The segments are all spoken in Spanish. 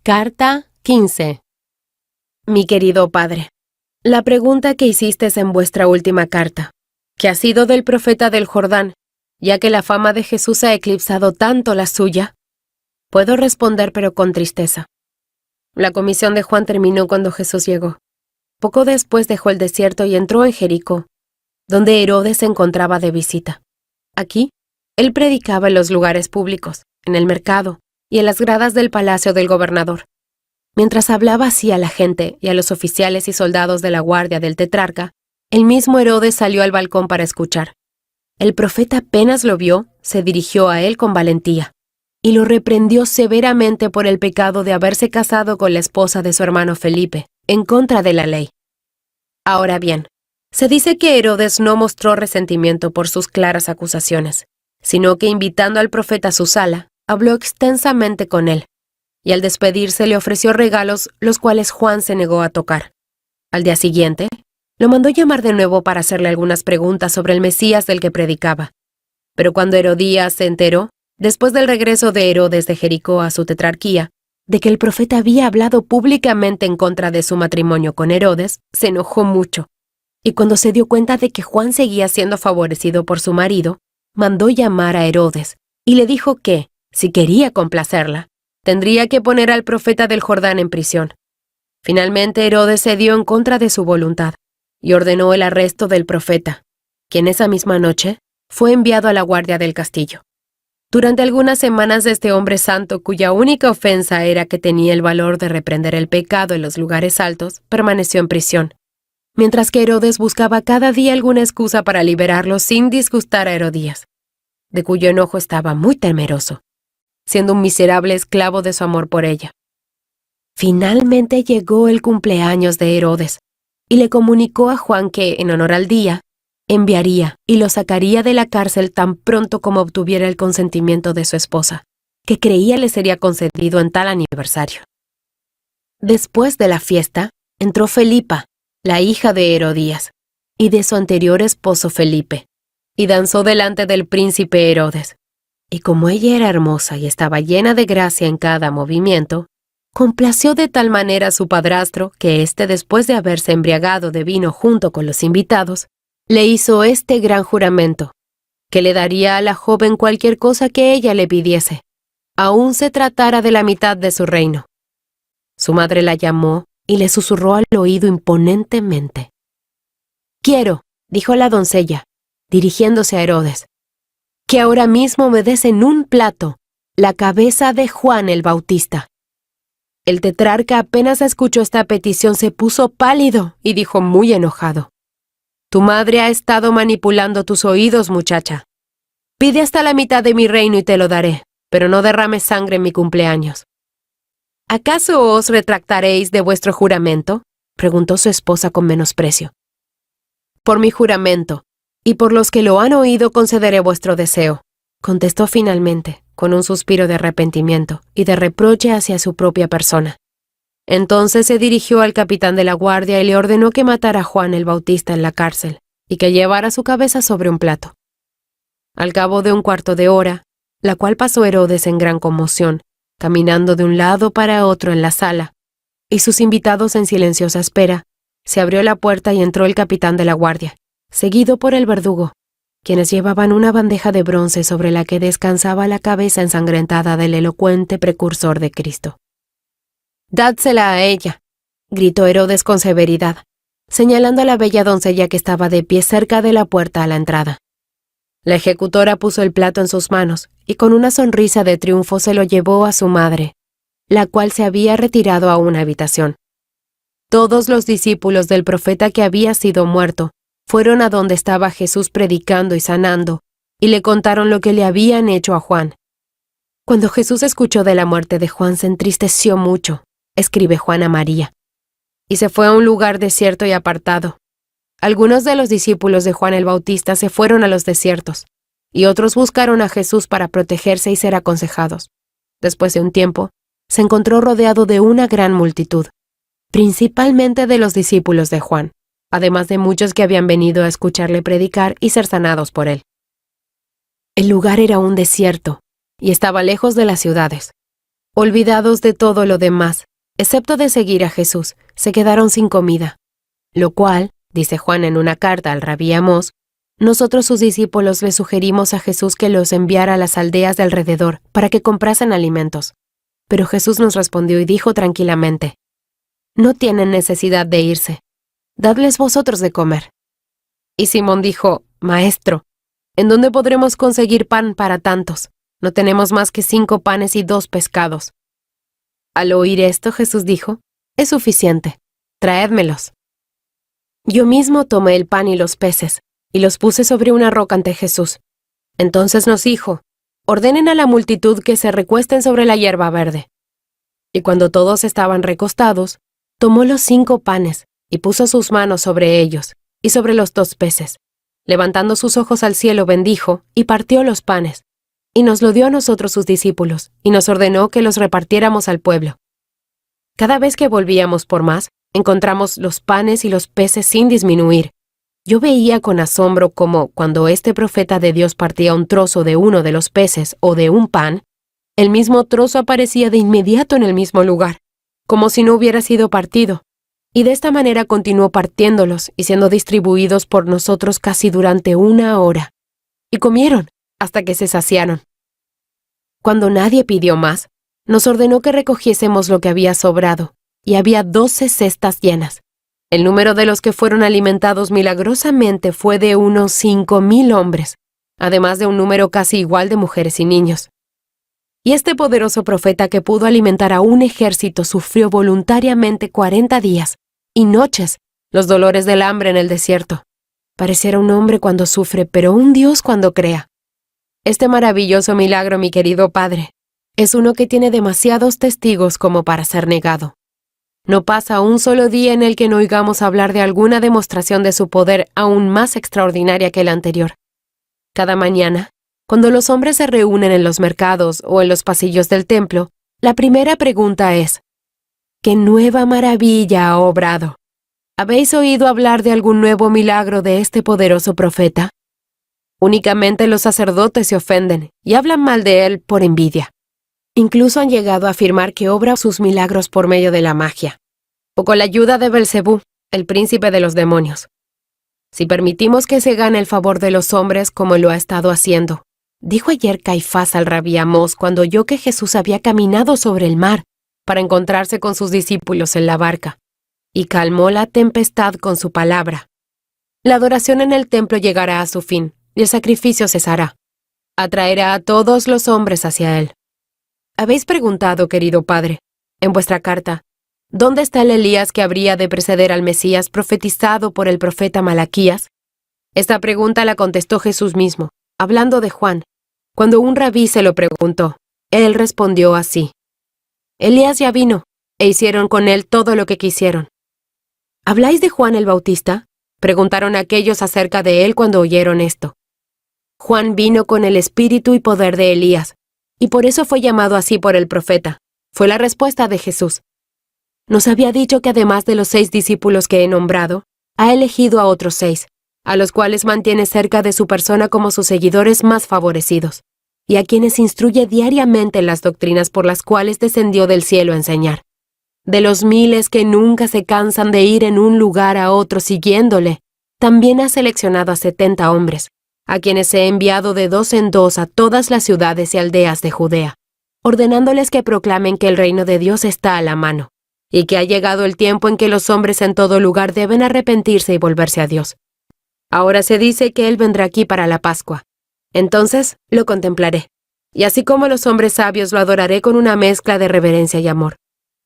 Carta 15. Mi querido padre, la pregunta que hicisteis en vuestra última carta, ¿qué ha sido del profeta del Jordán, ya que la fama de Jesús ha eclipsado tanto la suya? Puedo responder, pero con tristeza. La comisión de Juan terminó cuando Jesús llegó. Poco después dejó el desierto y entró en Jericó, donde Herodes se encontraba de visita. Aquí, él predicaba en los lugares públicos, en el mercado y en las gradas del palacio del gobernador. Mientras hablaba así a la gente y a los oficiales y soldados de la guardia del tetrarca, el mismo Herodes salió al balcón para escuchar. El profeta apenas lo vio, se dirigió a él con valentía y lo reprendió severamente por el pecado de haberse casado con la esposa de su hermano Felipe, en contra de la ley. Ahora bien, se dice que Herodes no mostró resentimiento por sus claras acusaciones, sino que invitando al profeta a su sala, habló extensamente con él, y al despedirse le ofreció regalos los cuales Juan se negó a tocar. Al día siguiente, lo mandó llamar de nuevo para hacerle algunas preguntas sobre el Mesías del que predicaba. Pero cuando Herodías se enteró, después del regreso de Herodes de Jericó a su tetrarquía, de que el profeta había hablado públicamente en contra de su matrimonio con Herodes, se enojó mucho, y cuando se dio cuenta de que Juan seguía siendo favorecido por su marido, mandó llamar a Herodes, y le dijo que, si quería complacerla, tendría que poner al profeta del Jordán en prisión. Finalmente Herodes cedió en contra de su voluntad, y ordenó el arresto del profeta, quien esa misma noche fue enviado a la guardia del castillo. Durante algunas semanas este hombre santo, cuya única ofensa era que tenía el valor de reprender el pecado en los lugares altos, permaneció en prisión, mientras que Herodes buscaba cada día alguna excusa para liberarlo sin disgustar a Herodías, de cuyo enojo estaba muy temeroso, siendo un miserable esclavo de su amor por ella. Finalmente llegó el cumpleaños de Herodes, y le comunicó a Juan que, en honor al día, enviaría y lo sacaría de la cárcel tan pronto como obtuviera el consentimiento de su esposa, que creía le sería concedido en tal aniversario. Después de la fiesta, entró Felipa, la hija de Herodías, y de su anterior esposo Felipe, y danzó delante del príncipe Herodes. Y como ella era hermosa y estaba llena de gracia en cada movimiento, complació de tal manera a su padrastro que éste, después de haberse embriagado de vino junto con los invitados, le hizo este gran juramento, que le daría a la joven cualquier cosa que ella le pidiese, aun se tratara de la mitad de su reino. Su madre la llamó y le susurró al oído imponentemente. «Quiero», dijo la doncella, dirigiéndose a Herodes, «que ahora mismo me des en un plato la cabeza de Juan el Bautista». El tetrarca apenas escuchó esta petición se puso pálido y dijo muy enojado: «Tu madre ha estado manipulando tus oídos, muchacha. Pide hasta la mitad de mi reino y te lo daré, pero no derrames sangre en mi cumpleaños». «¿Acaso os retractaréis de vuestro juramento?», preguntó su esposa con menosprecio. «Por mi juramento, y por los que lo han oído concederé vuestro deseo», contestó finalmente, con un suspiro de arrepentimiento y de reproche hacia su propia persona. Entonces se dirigió al capitán de la guardia y le ordenó que matara a Juan el Bautista en la cárcel y que llevara su cabeza sobre un plato. Al cabo de un cuarto de hora, la cual pasó Herodes en gran conmoción, caminando de un lado para otro en la sala, y sus invitados en silenciosa espera, se abrió la puerta y entró el capitán de la guardia, seguido por el verdugo, quienes llevaban una bandeja de bronce sobre la que descansaba la cabeza ensangrentada del elocuente precursor de Cristo. «Dádsela a ella», gritó Herodes con severidad, señalando a la bella doncella que estaba de pie cerca de la puerta a la entrada. La ejecutora puso el plato en sus manos y con una sonrisa de triunfo se lo llevó a su madre, la cual se había retirado a una habitación. Todos los discípulos del profeta que había sido muerto fueron a donde estaba Jesús predicando y sanando, y le contaron lo que le habían hecho a Juan. Cuando Jesús escuchó de la muerte de Juan se entristeció mucho, escribe Juan a María, y se fue a un lugar desierto y apartado. Algunos de los discípulos de Juan el Bautista se fueron a los desiertos, y otros buscaron a Jesús para protegerse y ser aconsejados. Después de un tiempo, se encontró rodeado de una gran multitud, principalmente de los discípulos de Juan, además de muchos que habían venido a escucharle predicar y ser sanados por él. El lugar era un desierto, y estaba lejos de las ciudades. Olvidados de todo lo demás, excepto de seguir a Jesús, se quedaron sin comida. Lo cual, dice Juan en una carta al rabí Amós, nosotros sus discípulos le sugerimos a Jesús que los enviara a las aldeas de alrededor para que comprasen alimentos. Pero Jesús nos respondió y dijo tranquilamente: no tienen necesidad de irse. Dadles vosotros de comer. Y Simón dijo: Maestro, ¿en dónde podremos conseguir pan para tantos? No tenemos más que 5 panes y 2 pescados. Al oír esto, Jesús dijo: es suficiente, traédmelos. Yo mismo tomé el pan y los peces, y los puse sobre una roca ante Jesús. Entonces nos dijo: ordenen a la multitud que se recuesten sobre la hierba verde. Y cuando todos estaban recostados, tomó los 5 panes, y puso sus manos sobre ellos, y sobre los 2 peces. Levantando sus ojos al cielo, bendijo, y partió los panes, y nos lo dio a nosotros sus discípulos, y nos ordenó que los repartiéramos al pueblo. Cada vez que volvíamos por más, encontramos los panes y los peces sin disminuir. Yo veía con asombro cómo, cuando este profeta de Dios partía un trozo de uno de los peces o de un pan, el mismo trozo aparecía de inmediato en el mismo lugar, como si no hubiera sido partido. Y de esta manera continuó partiéndolos y siendo distribuidos por nosotros casi durante 1 hora. Y comieron hasta que se saciaron. Cuando nadie pidió más, nos ordenó que recogiésemos lo que había sobrado, y había 12 cestas llenas. El número de los que fueron alimentados milagrosamente fue de unos 5,000 hombres, además de un número casi igual de mujeres y niños. Y este poderoso profeta que pudo alimentar a un ejército sufrió voluntariamente 40 días y noches los dolores del hambre en el desierto. Pareciera un hombre cuando sufre, pero un Dios cuando crea. Este maravilloso milagro, mi querido Padre, es uno que tiene demasiados testigos como para ser negado. No pasa un solo día en el que no oigamos hablar de alguna demostración de su poder aún más extraordinaria que la anterior. Cada mañana, cuando los hombres se reúnen en los mercados o en los pasillos del templo, la primera pregunta es: ¿qué nueva maravilla ha obrado? ¿Habéis oído hablar de algún nuevo milagro de este poderoso profeta? Únicamente los sacerdotes se ofenden y hablan mal de él por envidia. Incluso han llegado a afirmar que obra sus milagros por medio de la magia, o con la ayuda de Belcebú, el príncipe de los demonios. Si permitimos que se gane el favor de los hombres como lo ha estado haciendo, dijo ayer Caifás al rabí Amós cuando oyó que Jesús había caminado sobre el mar para encontrarse con sus discípulos en la barca, y calmó la tempestad con su palabra. La adoración en el templo llegará a su fin, y el sacrificio cesará. Atraerá a todos los hombres hacia él. Habéis preguntado, querido Padre, en vuestra carta, ¿dónde está el Elías que habría de preceder al Mesías profetizado por el profeta Malaquías? Esta pregunta la contestó Jesús mismo, hablando de Juan. Cuando un rabí se lo preguntó, él respondió así: Elías ya vino, e hicieron con él todo lo que quisieron. ¿Habláis de Juan el Bautista? Preguntaron aquellos acerca de él cuando oyeron esto. Juan vino con el espíritu y poder de Elías, y por eso fue llamado así por el profeta. Fue la respuesta de Jesús. Nos había dicho que además de los 6 discípulos que he nombrado, ha elegido a otros 6, a los cuales mantiene cerca de su persona como sus seguidores más favorecidos, y a quienes instruye diariamente en las doctrinas por las cuales descendió del cielo a enseñar. De los miles que nunca se cansan de ir en un lugar a otro siguiéndole, también ha seleccionado a 70 hombres, a quienes he enviado de 2 en 2 a todas las ciudades y aldeas de Judea, ordenándoles que proclamen que el reino de Dios está a la mano, y que ha llegado el tiempo en que los hombres en todo lugar deben arrepentirse y volverse a Dios. Ahora se dice que Él vendrá aquí para la Pascua. Entonces lo contemplaré, y así como los hombres sabios lo adoraré con una mezcla de reverencia y amor.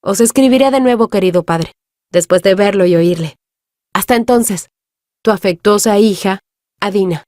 Os escribiré de nuevo, querido Padre, después de verlo y oírle. Hasta entonces, tu afectuosa hija, Adina.